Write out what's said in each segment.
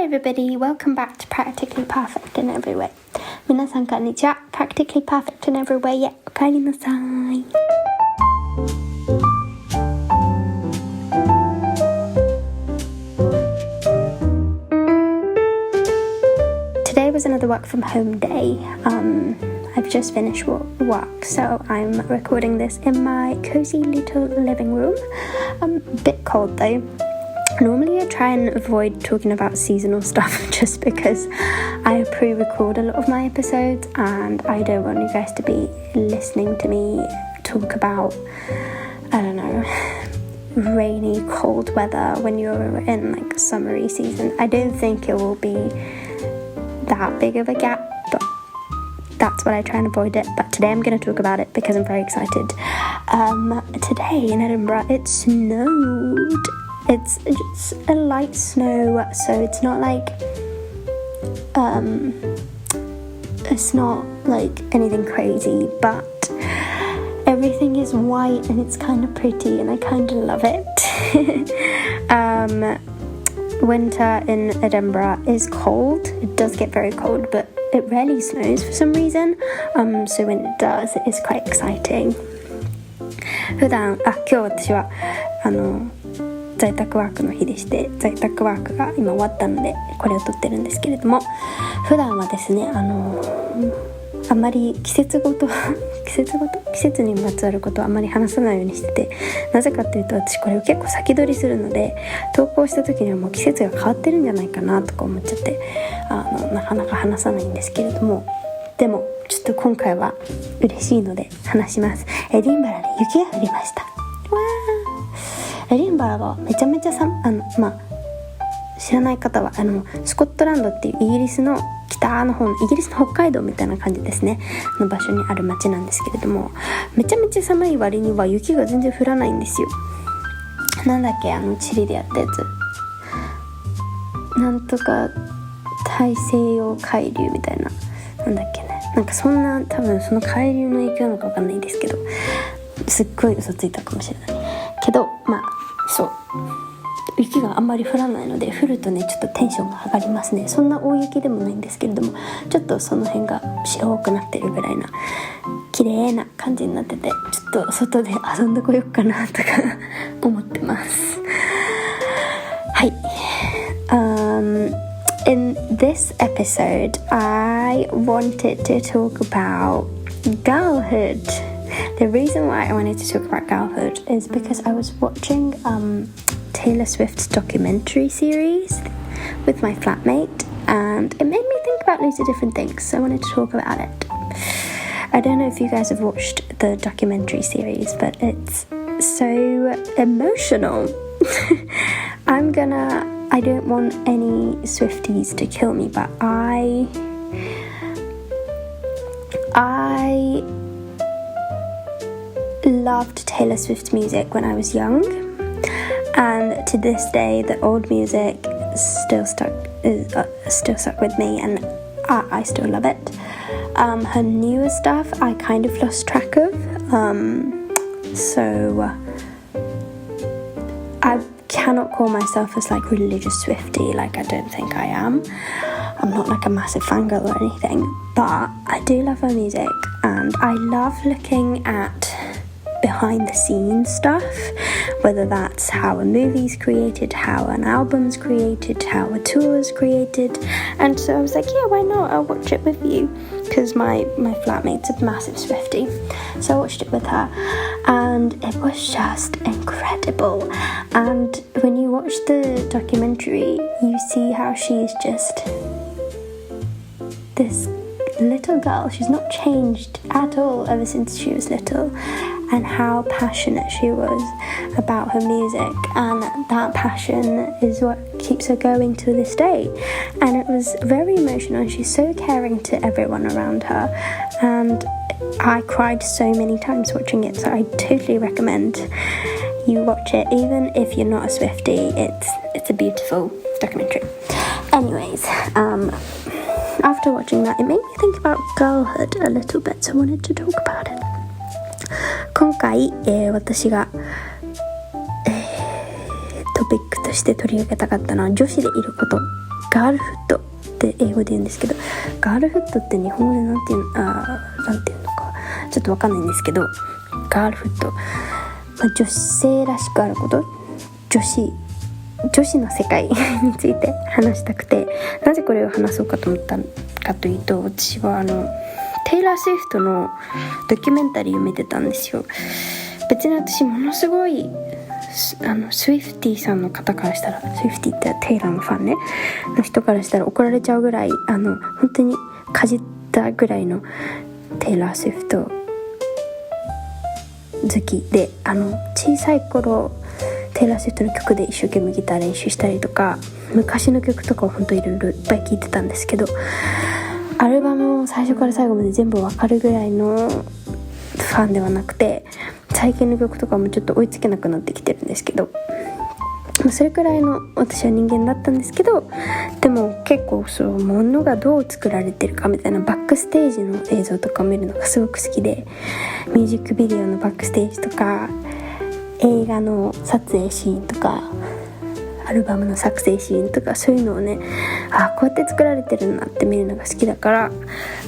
Hi everybody, welcome back to Practically Perfect in Every Way. 皆さんこんにちは。Practically Perfect in Every Way へお帰りなさい。Today was another work from home day. I've just finished work, so I'm recording this in my cozy little living room. A bit cold though.Normally I try and avoid talking about seasonal stuff just because I pre-record a lot of my episodes and I don't want you guys to be listening to me talk about, I don't know, rainy, cold weather when you're in like summery season. I don't think it will be that big of a gap, but that's what I try and avoid it. But today I'm going to talk about it because I'm very excited. Today in Edinburgh it snowed.It's just a light snow, so it's not like anything crazy, but everything is white and it's kind of pretty and I kind of love it. Winter in Edinburgh is cold. It does get very cold, but it rarely snows for some reason. So when it does, it is quite exciting. 今日私は在宅ワークの日でして、在宅ワークが今終わったのでこれを撮ってるんですけれども、普段はですねあまり季節にまつわることをあまり話さないようにしてて、なぜかっていうと私これを結構先取りするので、投稿した時にはもう季節が変わってるんじゃないかなとか思っちゃってなかなか話さないんですけれども、でもちょっと今回は嬉しいので話します。エディンバラに雪が降りました。エディンバラはめちゃめちゃ知らない方はスコットランドっていうイギリスの北の方のイギリスの北海道みたいな感じですねの場所にある町なんですけれども、めちゃめちゃ寒い割には雪が全然降らないんですよ。なんだっけチリでやったやつ、なんとか大西洋海流みたいな、なんだっけね、なんかそんな多分その海流の影響なのか分かんないですけど、すっごい嘘ついたかもしれないけど、そう雪があんまり降らないので、降るとねちょっとテンションが上がりますね。そんな大雪でもないんですけれども、ちょっとその辺が白くなってるぐらいな綺麗な感じになってて、ちょっと外で遊んでこようかなとか思ってます。はい、In this episode I wanted to talk about girlhood.The reason why I wanted to talk about Girlhood is because I was watching Taylor Swift's documentary series with my flatmate, and it made me think about loads of different things, so I wanted to talk about it. I don't know if you guys have watched the documentary series, but it's so emotional. I don't want any Swifties to kill me, but I loved Taylor Swift music when I was young, and to this day the old music still stuck with me, and I still love it. Her newer stuff I kind of lost track of, so I cannot call myself as like religious Swiftie, like I don't think I am. I'm not like a massive fangirl or anything, but I do love her music, and I love looking at behind the scenes stuff, whether that's how a movie's created, how an album's created, how a tour's created. And so I was like, yeah, why not, I'll watch it with you, because my flatmate's a massive Swiftie, so I watched it with her and it was just incredible. And when you watch the documentary you see how she's just this little girl. She's not changed at all ever since she was little, and how passionate she was about her music, and that passion is what keeps her going to this day. And it was very emotional, and she's so caring to everyone around her, and I cried so many times watching it, so I totally recommend you watch it, even if you're not a Swiftie. It's a beautiful documentary. Anyways, after watching that, it made me think about girlhood a little bit, so I wanted to talk about it. 今回、私が、トピックとして取り上げたかったのは女子でいることガールフットって英語で言うんですけど、ガールフットって日本語でなんていうのかちょっとわかんないんですけど、ガールフット、女性らしくあること、女子の世界について話したくて、なぜこれを話そうかと思ったかというと、私はテイラー・スウィフトのドキュメンタリーを見てたんですよ。別に私ものすごいスウィフティさんの方からしたら、スウィフティってテイラーのファンねの人からしたら怒られちゃうぐらい、本当にかじったぐらいのテイラー・スウィフト好きで、小さい頃テイラー・スウィフトの曲で一生懸命ギター練習したりとか、昔の曲とかを本当いろいろいっぱい聴いてたんですけど、アルバムを最初から最後まで全部わかるぐらいのファンではなくて、最近の曲とかもちょっと追いつけなくなってきてるんですけど、それくらいの私は人間だったんですけど、でも結構物がどう作られてるかみたいなバックステージの映像とかを見るのがすごく好きで、ミュージックビデオのバックステージとか映画の撮影シーンとかアルバムの作成シーンとか、そういうのをね、こうやって作られてるんだって見るのが好きだから、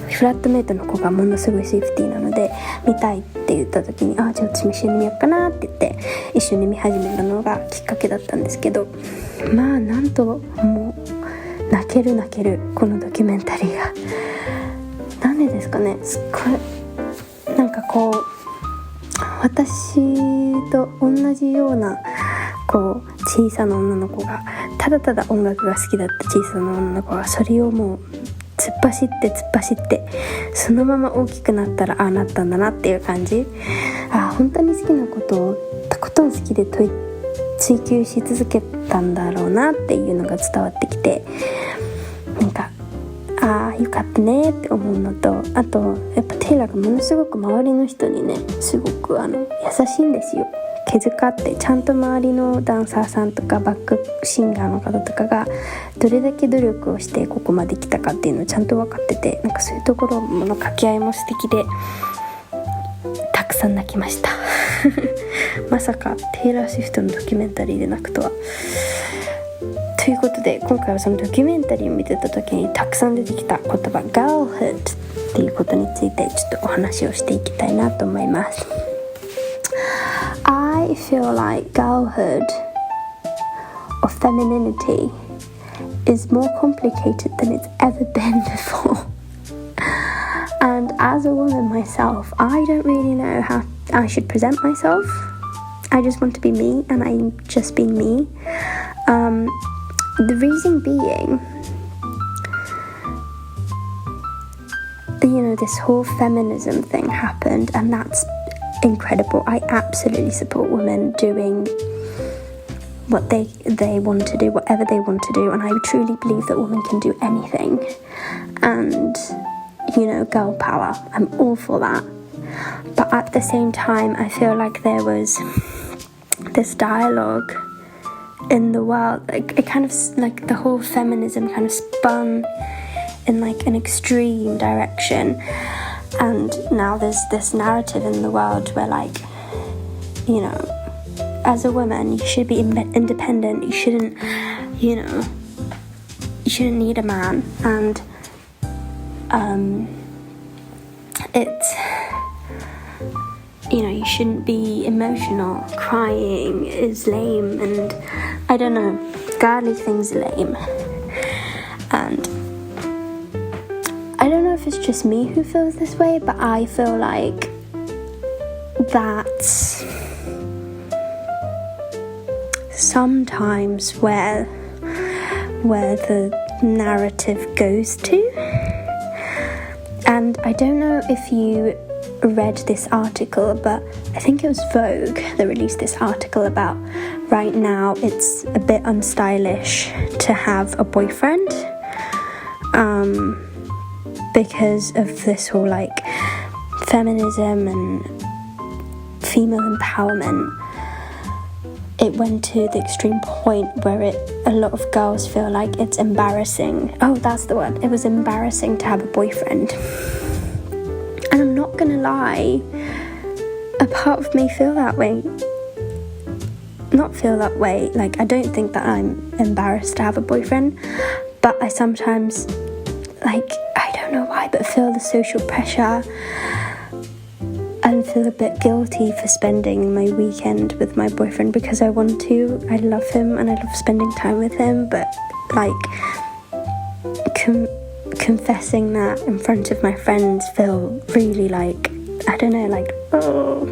フラットメイトの子がものすごいスイフティなので見たいって言った時に、じゃあ私も一緒に見ようかなって言って一緒に見始めたのがきっかけだったんですけど、なんともう泣けるこのドキュメンタリーが。なんでですかね、すっごいなんかこう私と同じような小さな女の子が、ただただ音楽が好きだった小さな女の子が、それをもう突っ走ってそのまま大きくなったらなったんだなっていう感じ。本当に好きなことをとことん好きで追求し続けたんだろうなっていうのが伝わってきて、なんかよかったねって思うのと、あとやっぱテイラーがものすごく周りの人にね、すごく優しいんですよ。気遣ってちゃんと周りのダンサーさんとかバックシンガーの方とかがどれだけ努力をしてここまで来たかっていうのをちゃんと分かってて、なんかそういうところの掛け合いも素敵で、たくさん泣きましたまさかテイラー・スウィフトのドキュメンタリーで泣くとは。ということで、今回はそのドキュメンタリーを見てた時にたくさん出てきた言葉 Girlhood っていうことについてちょっとお話をしていきたいなと思います。I feel like girlhood or femininity is more complicated than it's ever been before. And as a woman myself, I don't really know how I should present myself. I just want to be me, and I'm just being me. The reason being, this whole feminism thing happened, and that's incredible. I absolutely support women doing what they want to do, whatever they want to do, and I truly believe that women can do anything. And girl power, I'm all for that. But at the same time, I feel like there was this dialogue in the world, like it kind of like the whole feminism kind of spun in like an extreme direction. And now there's this narrative in the world where, like, as a woman, you should be independent. You shouldn't need a man. And it's, you shouldn't be emotional. Crying is lame, and I don't know, girly things are lame. And I don't know if it's just me who feels this way, but I feel like that's sometimes where the narrative goes to. And I don't know if you read this article, but I think it was Vogue that released this article about right now it's a bit unstylish to have a boyfriend. Because of this whole like feminism and female empowerment, it went to the extreme point where a lot of girls feel like it's embarrassing. Oh, that's the word. It was embarrassing to have a boyfriend. And I'm not gonna lie, a part of me feel that way. Not feel that way, like I don't think that I'm embarrassed to have a boyfriend, but I sometimes, like, I don't know why, but feel the social pressure and feel a bit guilty for spending my weekend with my boyfriend because I want to. I love him and I love spending time with him, but like confessing that in front of my friends feel really like, I don't know, like, oh,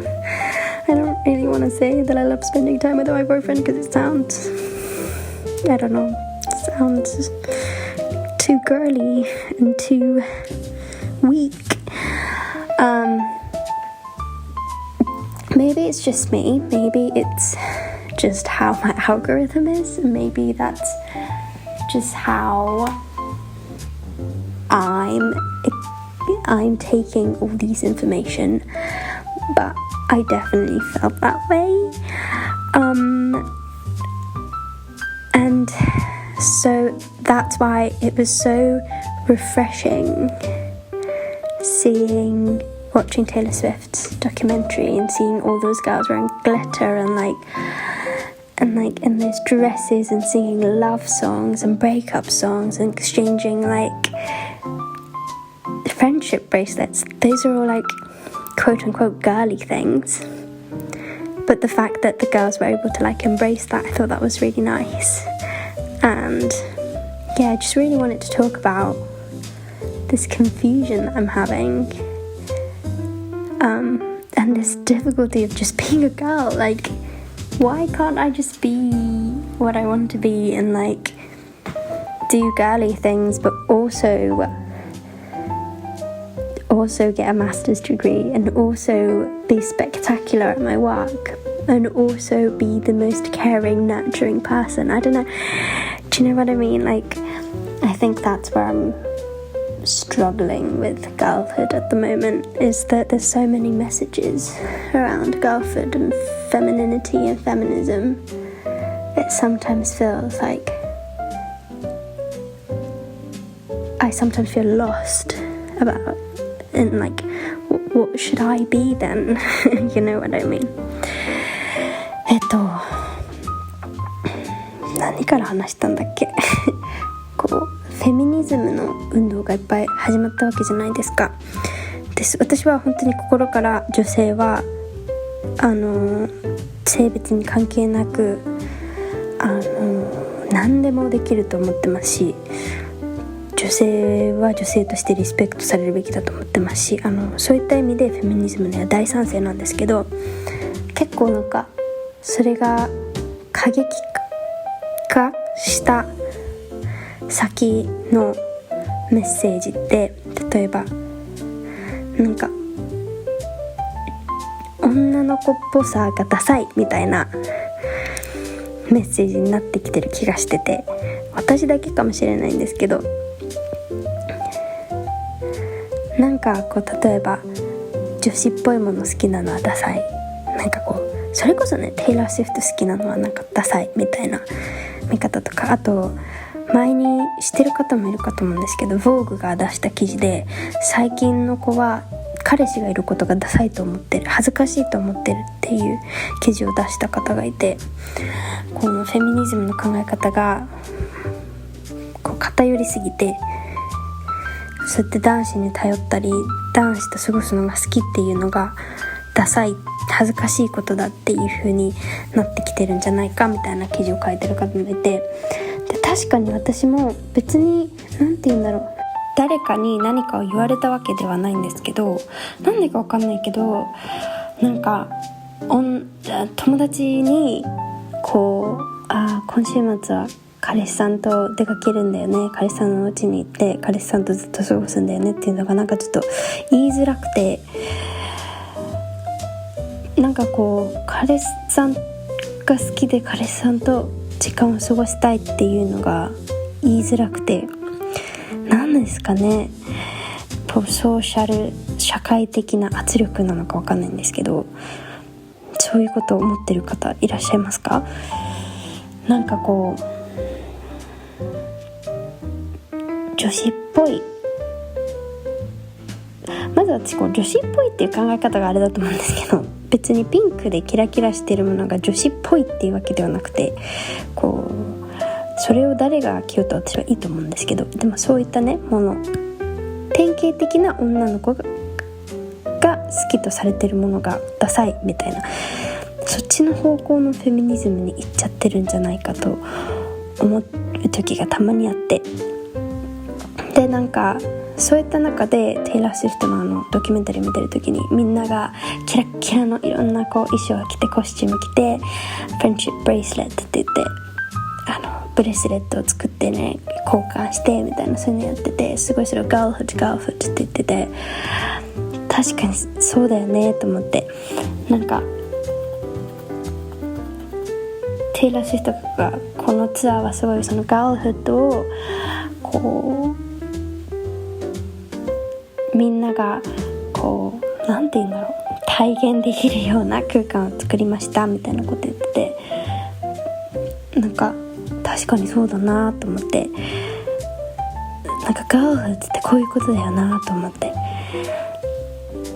I don't really want to say that I love spending time with my boyfriend because it sounds, I don't know, sounds too girly and too weak. Maybe it's just me, maybe it's just how my algorithm is, and maybe that's just how I'm taking all these information, but I definitely felt that way. And so that's why it was so refreshing watching Taylor Swift's documentary and seeing all those girls wearing glitter and in those dresses and singing love songs and breakup songs and exchanging like friendship bracelets. Those are all like quote unquote girly things, but the fact that the girls were able to like embrace that, I thought that was really nice. And yeah, I just really wanted to talk about this confusion that I'm having, and this difficulty of just being a girl. Like, why can't I just be what I want to be and like do girly things, but also get a master's degree and also be spectacular at my work and also be the most caring, nurturing person? I don't know. Do you know what I mean? Like, I think that's where I'm struggling with girlhood at the moment, is that there's so many messages around girlhood and femininity and feminism. It sometimes feels like I sometimes feel lost about, and like, what should I be then? You know what I mean? 何から話したんだっけこうフェミニズムの運動がいっぱい始まったわけじゃないですか。私は本当に心から女性は性別に関係なく何でもできると思ってますし、女性は女性としてリスペクトされるべきだと思ってますし、そういった意味でフェミニズムには大賛成なんですけど、結構なんかそれが過激化した先のメッセージって、例えばなんか女の子っぽさがダサいみたいなメッセージになってきてる気がしてて、私だけかもしれないんですけど、なんかこう例えば女子っぽいもの好きなのはダサい、なんかこうそれこそねテイラー・スウィフト好きなのはなんかダサいみたいな見方とか、あと前にしてる方もいるかと思うんですけど、Vogueが出した記事で、最近の子は彼氏がいることがダサいと思ってる、恥ずかしいと思ってるっていう記事を出した方がいて、このフェミニズムの考え方がこう偏りすぎて、そうやって男子に頼ったり男子と過ごすのが好きっていうのがダサい、恥ずかしいことだっていう風になってきてるんじゃないかみたいな記事を書いてる方もいて、で確かに私も別になんて言うんだろう、誰かに何かを言われたわけではないんですけど、なんでかわかんないけど、なんか友達にこう今週末は彼氏さんと出かけるんだよね、彼氏さんのお家に行って彼氏さんとずっと過ごすんだよねっていうのがなんかちょっと言いづらくて、なんかこう彼氏さんが好きで彼氏さんと時間を過ごしたいっていうのが言いづらくて、なんですかね、ソーシャル社会的な圧力なのかわかんないんですけど、そういうことを思ってる方いらっしゃいますか？なんかこう女子っぽい、まず私こう女子っぽいっていう考え方があれだと思うんですけど、別にピンクでキラキラしてるものが女子っぽいっていうわけではなくて、こうそれを誰が着ようと私はいいと思うんですけど、でもそういったねもの、典型的な女の子が好きとされてるものがダサいみたいな、そっちの方向のフェミニズムに行っちゃってるんじゃないかと思う時がたまにあって、でなんかそういった中でテイラー・スウィフトのドキュメンタリー見てる時に、みんながキラッキラのいろんな衣装を着て、コスチューム着て、フレンドシップブレイスレットって言ってブレスレットを作ってね交換してみたいな、そういうのやってて、すごいそれをGirlhoodって言ってて、確かにそうだよねと思って、なんかテイラー・スウィフトがこのツアーはすごいそのGirlhoodをこうみんながこうなんて言うんだろう、体現できるような空間を作りましたみたいなこと言ってて、なんか確かにそうだなと思って、なんかGirlhoodってこういうことだよなと思って、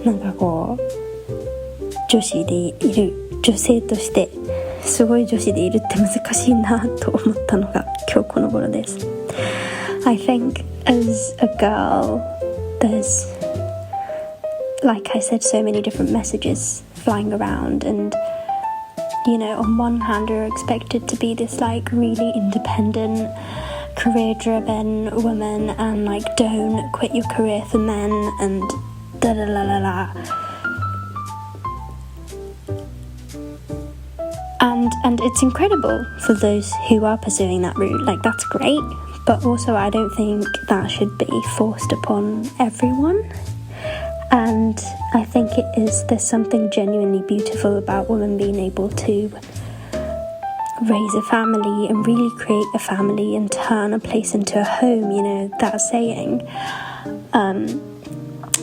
なんかこう女子でいる、女性としてすごい女子でいるって難しいなと思ったのが今日この頃です。 I think as a girl there's, like I said, so many different messages flying around, and you know, on one hand you're expected to be this like really independent, career driven woman, and like don't quit your career for men and da da la la la, and it's incredible for those who are pursuing that route, like that's great, but also I don't think that should be forced upon everyone. And I think there's something genuinely beautiful about women being able to raise a family and really create a family and turn a place into a home, you know, that saying,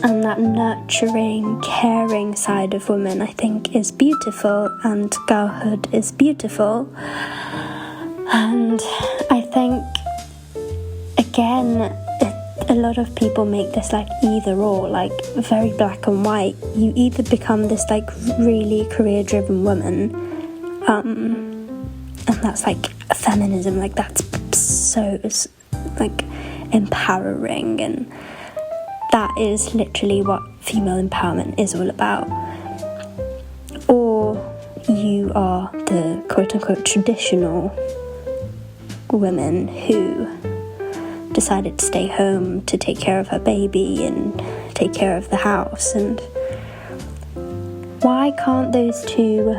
and that nurturing, caring side of women I think is beautiful, and girlhood is beautiful. And I think again, a lot of people make this like either or, like very black and white. You either become this like really career driven woman, and that's like feminism, like that's so like empowering, and that is literally what female empowerment is all about. Or you are the quote unquote traditional women who decided to stay home to take care of her baby and take care of the house. And why can't those two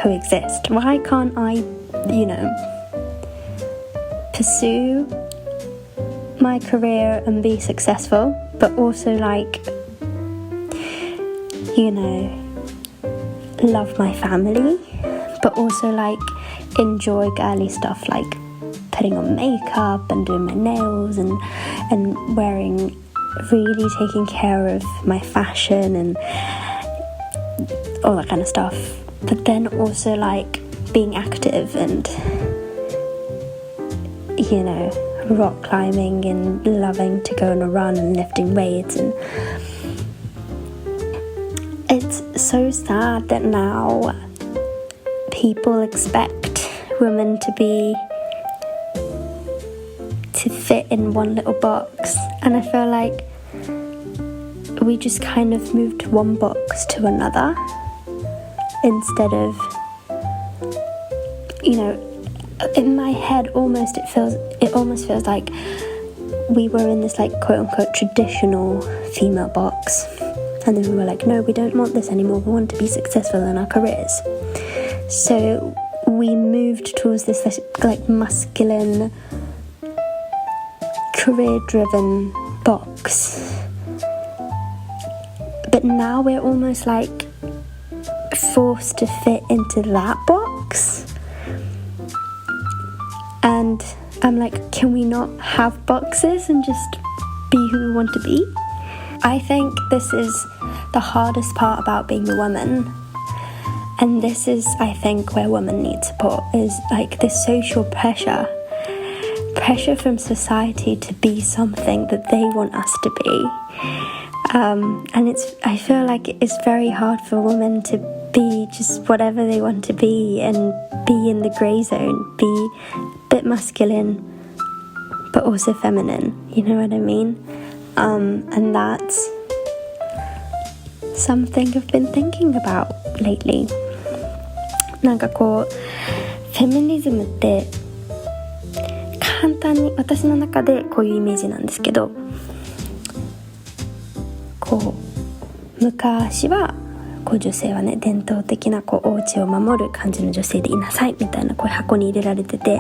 coexist? Why can't I, you know, pursue my career and be successful, but also like, you know, love my family, but also like enjoy girly stuff like putting on makeup and doing my nails and wearing, really taking care of my fashion and all that kind of stuff, but then also like being active and, you know, rock climbing and loving to go on a run and lifting weights. And it's so sad that now people expect women to fit in one little box, and I feel like we just kind of moved one box to another instead of, you know, in my head it almost feels like we were in this like quote unquote traditional female box, and then we were like, no, we don't want this anymore, we want to be successful in our careers. So we moved towards this like masculine, career-driven box. But now we're almost like forced to fit into that box. And I'm like, can we not have boxes and just be who we want to be? I think this is the hardest part about being a woman. And this is, I think, where women need support, is like this social pressure from society to be something that they want us to be. And I feel like it's very hard for women to be just whatever they want to be and be in the grey zone, be a bit masculine but also feminine, you know what I mean? And that's something I've been thinking about lately. なんかこうフェミニズムって簡単に私の中でこういうイメージなんですけど、こう昔はこう女性はね伝統的なこうお家を守る感じの女性でいなさいみたいなこういう箱に入れられてて、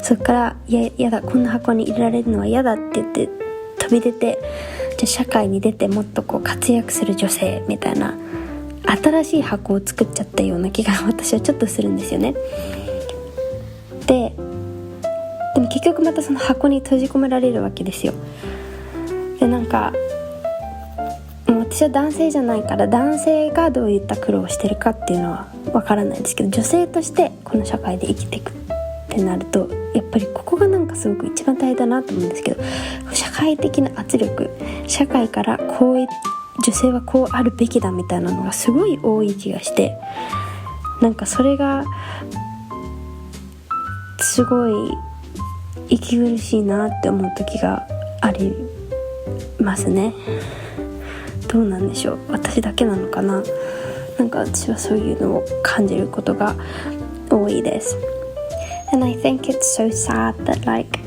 そこからやだこんな箱に入れられるのは嫌だって言って飛び出て、じゃ社会に出てもっとこう活躍する女性みたいな新しい箱を作っちゃったような気が私はちょっとするんですよね。でも結局またその箱に閉じ込められるわけですよ。でなんか私は男性じゃないから男性がどういった苦労をしてるかっていうのはわからないんですけど、女性としてこの社会で生きていくってなるとやっぱりここがなんかすごく一番大変だなと思うんですけど、社会的な圧力、社会からこう女性はこうあるべきだみたいなのがすごい多い気がして、なんかそれがすごい息苦しいなって思う時がありますね。どうなんでしょう、私だけなのかな。なんか私はそういうのを感じることが多いです。And I think it's so sad that like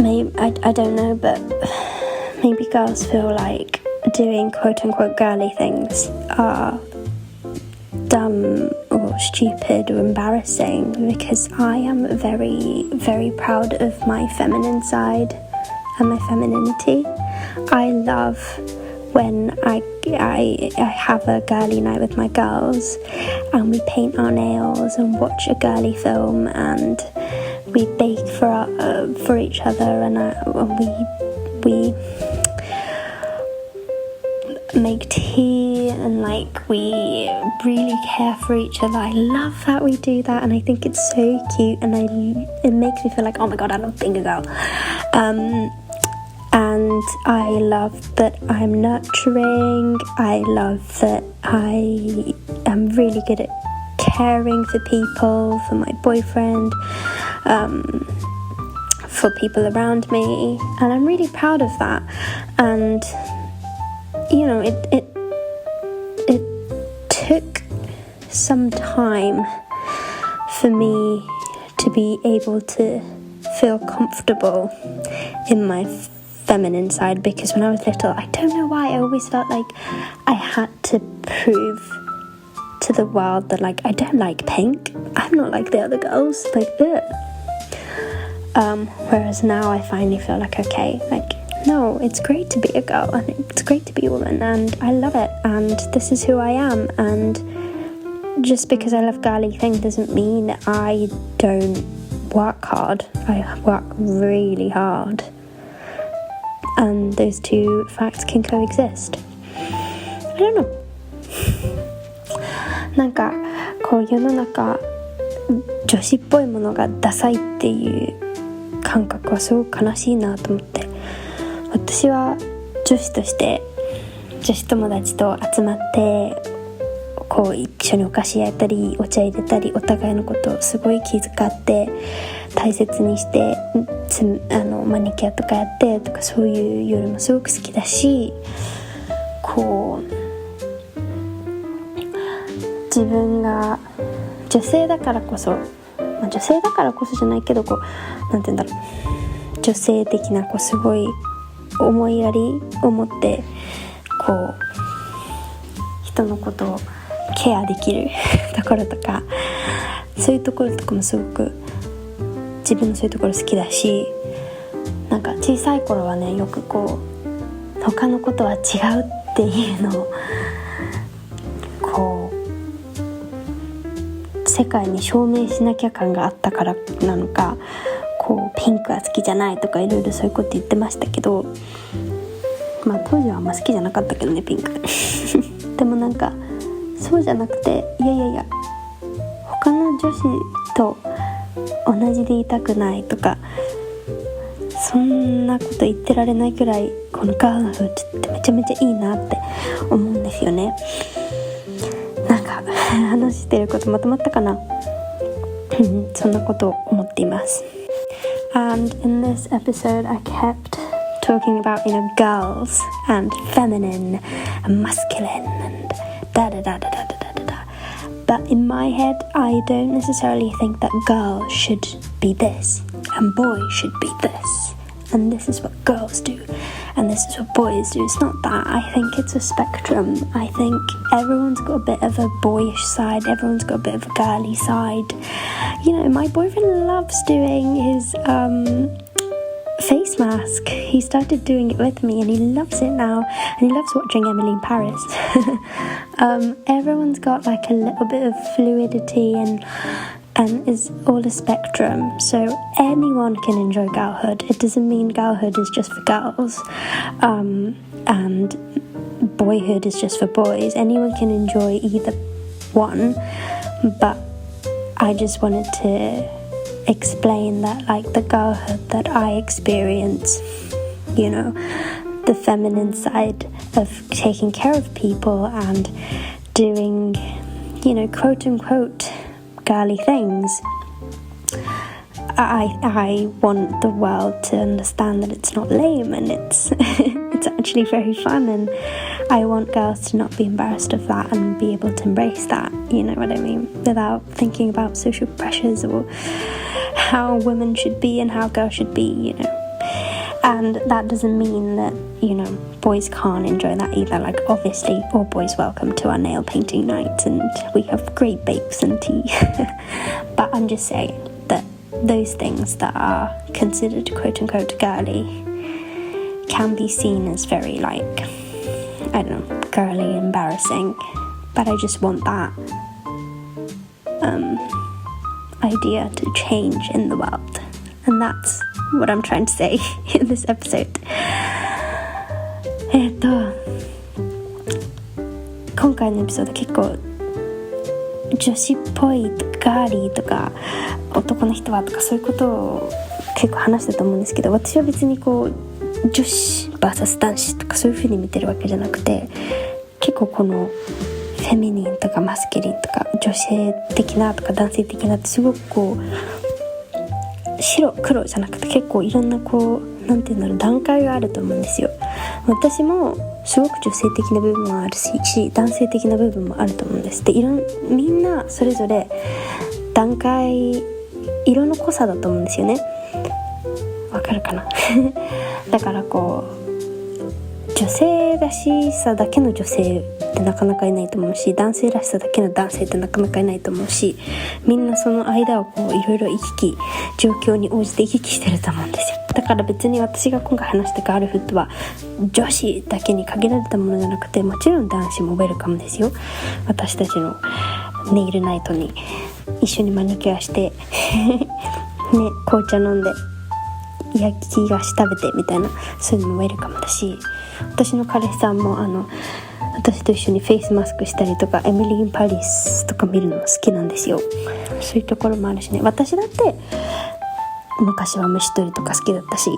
maybe I don't know, but maybe girls feel like doing quote unquote girly things are dumb or stupid or embarrassing, because I am very, very proud of my feminine side and my femininity. I love when I have a girly night with my girls and we paint our nails and watch a girly film and we bake for each other and we make tea and like we really care for each other. I love that we do that, and I think it's so cute, and it makes me feel like, oh my god, I love being a girl. And I love that I'm nurturing. I love that I am really good at caring for people, for my boyfriend, for people around me, and I'm really proud of that. And you know, it took some time for me to be able to feel comfortable in my feminine side, because when I was little, I don't know why, I always felt like I had to prove to the world that like I don't like pink, I'm not like the other girls, like whereas now I finally feel like, okay, like no, it's great to be a girl and it's great to be a woman and I love it and this is who I am, and just because I love girly things doesn't mean that I don't work hard. I work really hard, and those two facts can coexist. I don't know. なんかこう世の中女子っぽいものがダサいっていう感覚はすごく悲しいなと思って、私は女子として女子友達と集まってこう一緒にお菓子焼いたりお茶入れたりお互いのことをすごい気遣って大切にしてマニキュアとかやってとか、そういう夜もすごく好きだし、こう自分が女性だからこそ、女性だからこそじゃないけど、こうなんて言うんだろう、女性的なこうすごい思いやりを持ってこう人のことをケアできるところとか、そういうところとかもすごく自分のそういうところ好きだし、なんか小さい頃はねよくこう他のことは違うっていうのをこう世界に証明しなきゃ感があったからなのか、こうピンクは好きじゃないとかいろいろそういうこと言ってましたけど、まあ当時はあんま好きじゃなかったけどねピンクでもなんかそうじゃなくて、いや他の女子と同じでいたくないとか、そんなこと言ってられないくらいこのガールフードってめちゃめちゃいいなって思うんですよね。話してることまとまったかなそんなことを思っています。 And in this episode I kept talking about, girls and feminine and masculine and but in my head I don't necessarily think that girls should be this and boys should be this and this is what girls do and this is what boys do. It's not that. I think it's a spectrum. I think everyone's got a bit of a boyish side, everyone's got a bit of a girly side. My boyfriend loves doing his face mask. He started doing it with me and he loves it now, and he loves watching Emily in Paris. Everyone's got like a little bit of fluidity and is all a spectrum, so anyone can enjoy girlhood. It doesn't mean girlhood is just for girls and boyhood is just for boys. Anyone can enjoy either one, but I just wanted to explain that, like, the girlhood that I experience, the feminine side of taking care of people and doing, quote unquote girly things. I want the world to understand that it's not lame and it's it's actually very fun, and I want girls to not be embarrassed of that and be able to embrace that, you know what I mean, without thinking about social pressures or how women should be and how girls should be, and that doesn't mean that, boys can't enjoy that either. Like, obviously all boys welcome to our nail painting nights and we have great bakes and tea but I'm just saying that those things that are considered quote unquote girly can be seen as very, like, I don't know, girly, embarrassing, but I just want that idea to change in the world, and that's what I'm trying to say in this episode. 今回のエピソード結構女子っぽいとかガーリーとか男の人はとかそういうことを結構話したと思うんですけど、私は別に女子 vs 男子とかそういう風に見てるわけじゃなくて、結構このフェミニンとかマスキリンとか女性的なとか男性的なってすごく白黒じゃなくて結構いろんななんていうんだろう、段階があると思うんですよ。私もすごく女性的な部分もあるし男性的な部分もあると思うんです。で、みんなそれぞれ段階色の濃さだと思うんですよね。わかるかなだから女性らしさだけの女性ってなかなかいないと思うし、男性らしさだけの男性ってなかなかいないと思うし、みんなその間をいろいろ状況に応じて行き来してると思うんですよ。だから別に私が今回話したガールフッドは女子だけに限られたものじゃなくて、もちろん男子もウェルカムですよ。私たちのネイルナイトに一緒にマニキュアしてね、紅茶飲んで焼き菓子食べてみたいな、そういうのもウェルカムだし、私の彼氏さんも私と一緒にフェイスマスクしたりとかエミリー・イン・パリスとか見るのも好きなんですよ。そういうところもあるしね。私だって昔は虫取りとか好きだったし、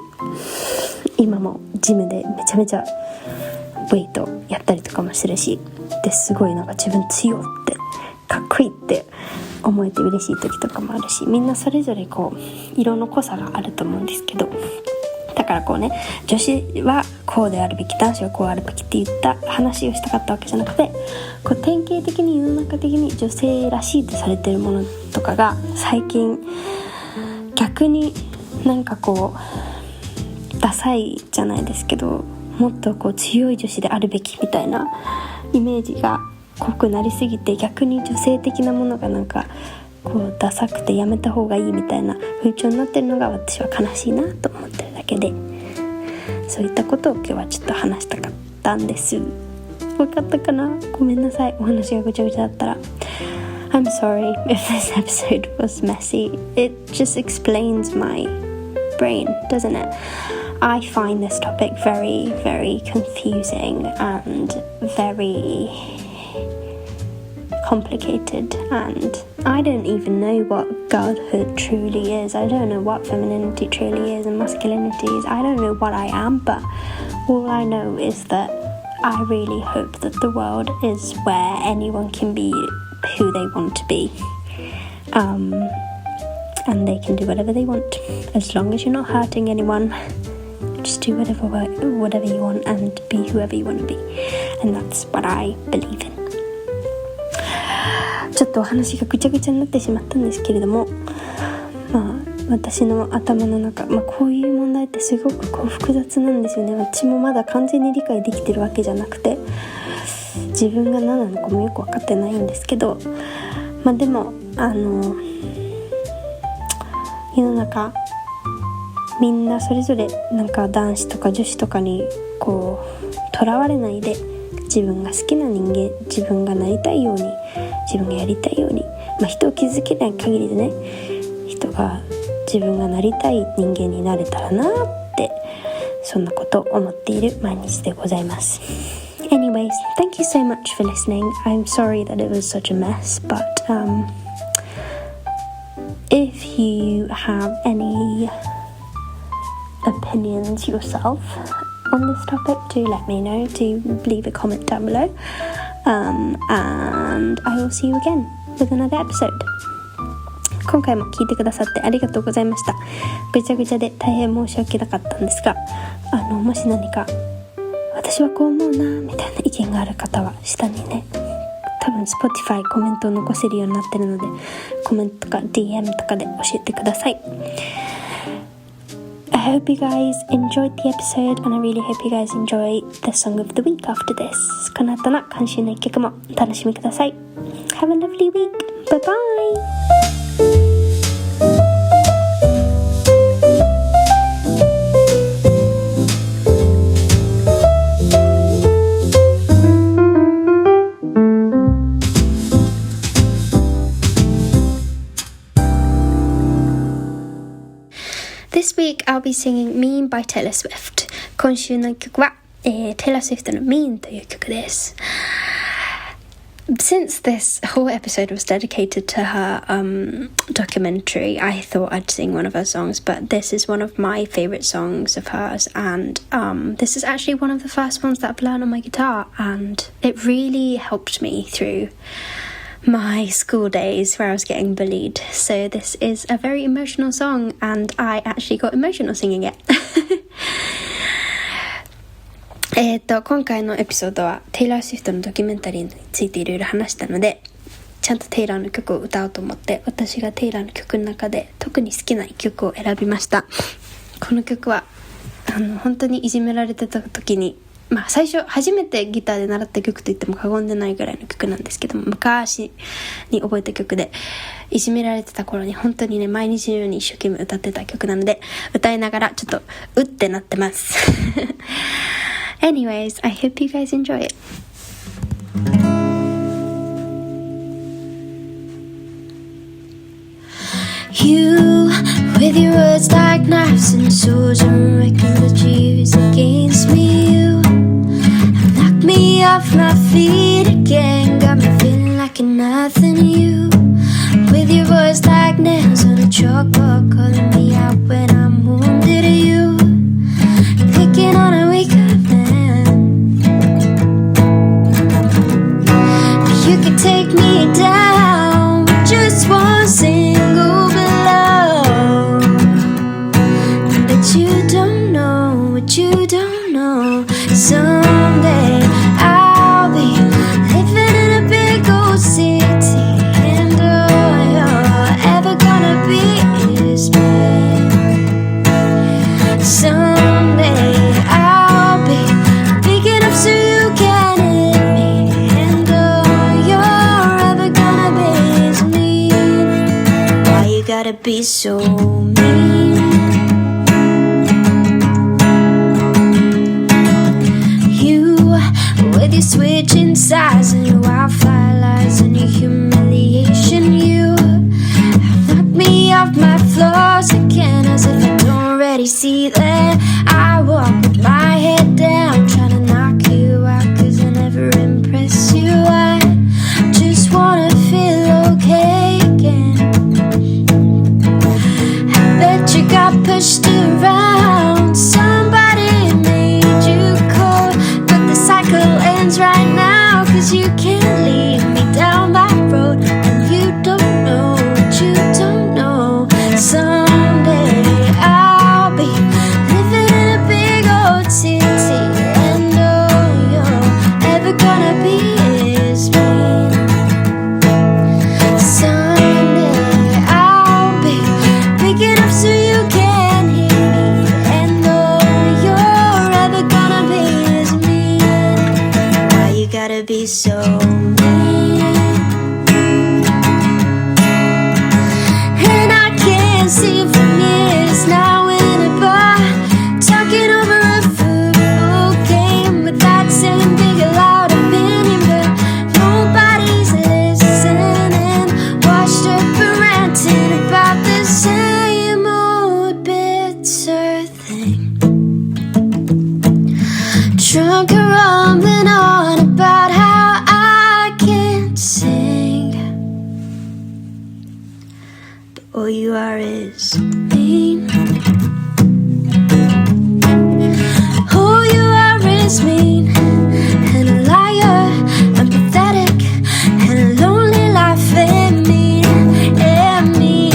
今もジムでめちゃめちゃウェイトやったりとかもするし、ですごい自分強ってかっこいいって思えて嬉しい時とかもあるし、みんなそれぞれ色の濃さがあると思うんですけど、だから女子はこうであるべき、男子はこうあるべきって言った話をしたかったわけじゃなくて、典型的に世の中的に女性らしいとされているものとかが最近逆にダサいじゃないですけど、もっと強い女子であるべきみたいなイメージが濃くなりすぎて、逆に女性的なものがダサくてやめた方がいいみたいな風潮になってるのが私は悲しいなと思ってるだけで、そういったことを今日はちょっと話したかったんです。分かったかな？ごめんなさい、お話がぐちゃぐちゃだったら。I'm sorry if this episode was messy. It just explains my brain, doesn't it? I find this topic very, very confusing and very complicated, and I don't even know what girlhood truly is. I don't know what femininity truly is and masculinity is. I don't know what I am, but all I know is that I really hope that the world is where anyone can be who they want to be, and they can do whatever they want as long as you're not hurting anyone. Just do whatever you want and be whoever you want to be, and that's what I believe in. ちょっとお話がぐちゃぐちゃになってしまったんですけれども、私の頭の中、こういう問題ってすごく複雑なんですよね。私もまだ完全に理解できてるわけじゃなくて、自分が何なのかもよく分かってないんですけど、でも世の中みんなそれぞれ男子とか女子とかにとらわれないで、自分が好きな人間、自分がなりたいように、自分がやりたいように、人を傷つけない限りでね、人が自分がなりたい人間になれたらなって、そんなことを思っている毎日でございます。Anyways, thank you so much for listening. I'm sorry that it was such a mess, but if you have any opinions yourself on this topic, do let me know. Do leave a comment down below, and I will see you again with another episode. 今回も聞いてくださってありがとうございました。ぐちゃぐちゃで大変申し訳なかったんですが、もし何か私はこう思うなみたいな意見がある方は下にね、多分 Spotify コメントを残せるようになってるので、コメントとか DM とかで教えてください。I hope you guys enjoyed the episode, and I really hope you guys enjoy the song of the week after this. この後の今週の一曲もお楽しみください。Have a lovely week. Bye bye.This week I'll be singing Mean by Taylor Swift. 今週の曲は、Taylor Swift の Mean という曲です。Since this whole episode was dedicated to her documentary, I thought I'd sing one of her songs, but this is one of my favourite songs of hers, and this is actually one of the first ones that I've learned on my guitar, and it really helped me through my school days where I was getting bullied. So this is a very emotional song, and I actually got emotional singing it. 今回のエピソードはテイラー・スウィフトのドキュメンタリーについていろいろ話したので、ちゃんとテイラーの曲を歌おうと思って、私がテイラーの曲の中で特に好きな一曲を選びました。この曲は本当にいじめられてた時に、最初初めてギターで習った曲と言っても過言でないぐらいの曲なんですけども、昔に覚えた曲で、いじめられてた頃に本当にね、毎日のように一生懸命歌ってた曲なので、歌いながらちょっとうってなってます。Anyways, I hope you guys enjoy it. You, with your words like knives and swords and wrecking the jeers against me, you knocked me off my feet again, got me feeling like a nothing. You, with your voice like nails on a chalkboard, calling me out when I'm wounded. You, picking on a weaker man. You could take me down with just one single blow, but you don't know what you don't know. Someday I'll be living in a big old city, and all you're ever gonna be is me. Someday I'll be big enough so you can hit me, and all you're ever gonna be is me. Why you gotta be so mean? You, with your switching sides and your wildfire lies and your humiliation, you knock me off my floors again, as if I don't already see that. I walk with my head down, trying to knock you out, cause I never impress you. I just wanna feel okay again. I bet you got pushed around, somebody made you cold, but the cycle ends right now, cause you can't you are is mean. Who you are is mean, and a liar, and pathetic, and a lonely life, and mean, and mean,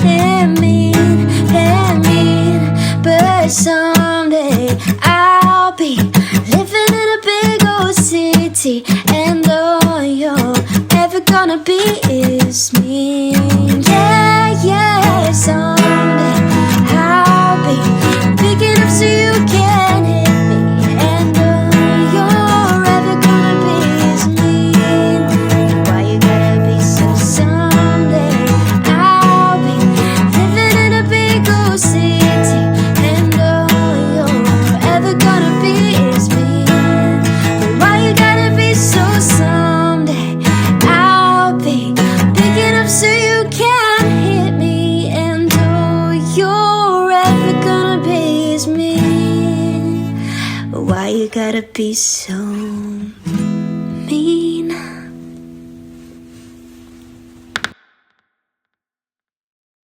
and mean, and mean. But someday I'll be living in a big old city, and all you're ever gonna be is mean. Yeah, yeah, someday I'll be big enough so you can hit me, and all you're ever gonna be is mean. Why you gotta be so someday I'll be living in a big old city, and all you're ever gonna be is mean. Why you gotta be so someday I'll be big enough so you can hit me, and all you're ever gonna be is mean. Why you gotta be so mean?